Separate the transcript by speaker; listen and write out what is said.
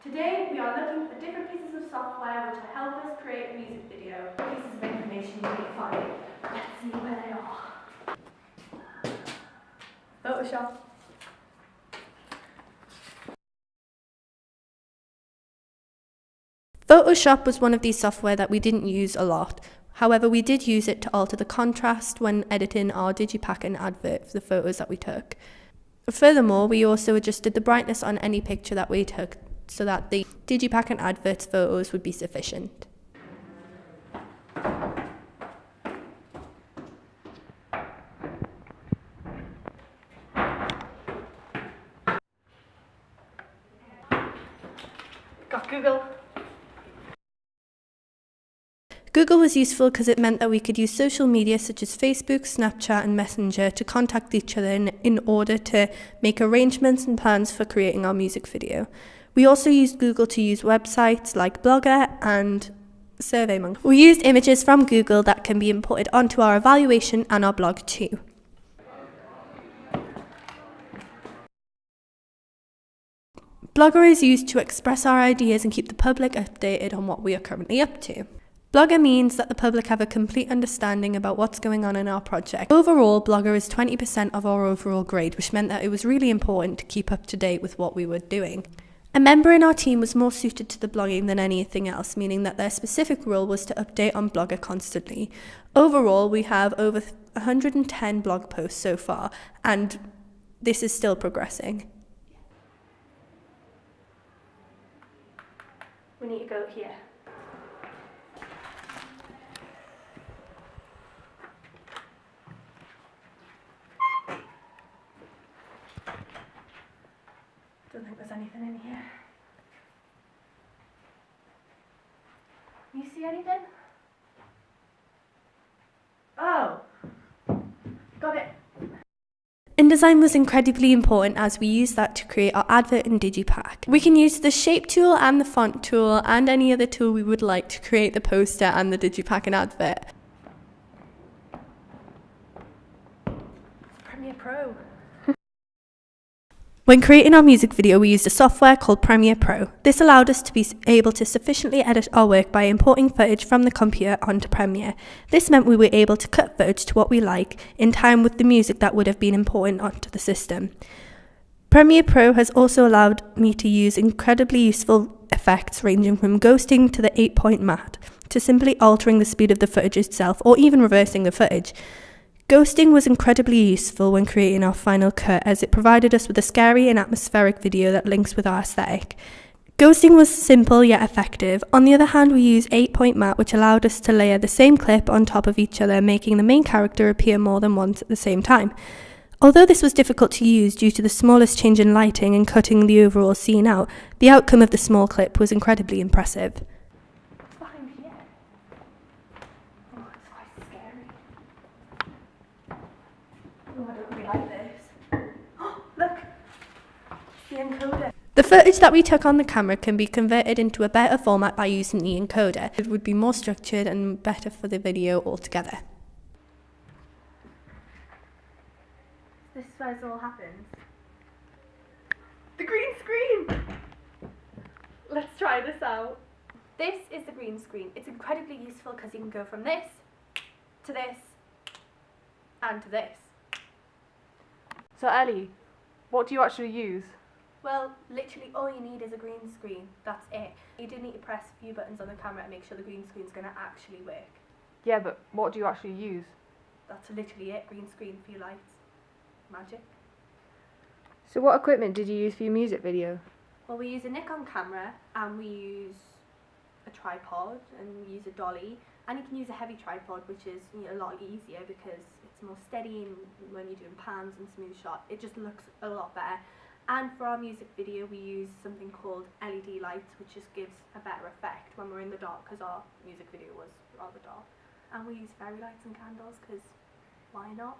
Speaker 1: Today we are looking for different pieces of software which will help us create a music video. Pieces of information you need to find. Let's see where they are. Photoshop.
Speaker 2: Photoshop was one of these software that we didn't use a lot. However, we did use it to alter the contrast when editing our digipack and advert for the photos that we took. Furthermore, we also adjusted the brightness on any picture that we took so that the digipack and adverts photos would be sufficient.
Speaker 1: Got Google.
Speaker 2: Google was useful because it meant that we could use social media such as Facebook, Snapchat and Messenger to contact each other in order to make arrangements and plans for creating our music video. We also used Google to use websites like Blogger and SurveyMonkey. We used images from Google that can be imported onto our evaluation and our blog too. Blogger is used to express our ideas and keep the public updated on what we are currently up to. Blogger means that the public have a complete understanding about what's going on in our project. Overall, Blogger is 20% of our overall grade, which meant that it was really important to keep up to date with what we were doing. A member in our team was more suited to the blogging than anything else, meaning that their specific role was to update on Blogger constantly. Overall, we have over 110 blog posts so far, and this is still progressing.
Speaker 1: We need to go here. Don't think there's anything in here. You see anything? Oh! Got it!
Speaker 2: InDesign was incredibly important as we used that to create our advert and digipack. We can use the shape tool and the font tool and any other tool we would like to create the poster and the digipack and advert.
Speaker 1: Premiere Pro.
Speaker 2: When creating our music video, we used a software called Premiere Pro. This allowed us to be able to sufficiently edit our work by importing footage from the computer onto Premiere. This meant we were able to cut footage to what we like in time with the music that would have been imported onto the system. Premiere Pro has also allowed me to use incredibly useful effects ranging from ghosting to the 8-point matte, to simply altering the speed of the footage itself or even reversing the footage. Ghosting was incredibly useful when creating our final cut as it provided us with a scary and atmospheric video that links with our aesthetic. Ghosting was simple yet effective. On the other hand, we used 8-point matte, which allowed us to layer the same clip on top of each other, making the main character appear more than once at the same time. Although this was difficult to use due to the smallest change in lighting and cutting the overall scene out, the outcome of the small clip was incredibly impressive. The footage that we took on the camera can be converted into a better format by using the encoder. It would be more structured and better for the video altogether.
Speaker 1: This is where it all happens. The green screen! Let's try this out. This is the green screen. It's incredibly useful because you can go from this to this and to this.
Speaker 3: So Ellie, what do you actually use?
Speaker 1: Well, literally all you need is a green screen. That's it. You do need to press a few buttons on the camera and make sure the green screen's going to actually work.
Speaker 3: Yeah, but what do you actually use?
Speaker 1: That's literally it. Green screen, few lights. Magic.
Speaker 3: So what equipment did you use for your music video?
Speaker 1: Well, we use a Nikon camera and we use a tripod and we use a dolly. And you can use a heavy tripod, which is a lot easier because it's more steady and when you're doing pans and smooth shot, it just looks a lot better. And for our music video, we use something called LED lights, which just gives a better effect when we're in the dark, because our music video was rather dark. And we use fairy lights and candles, because why not?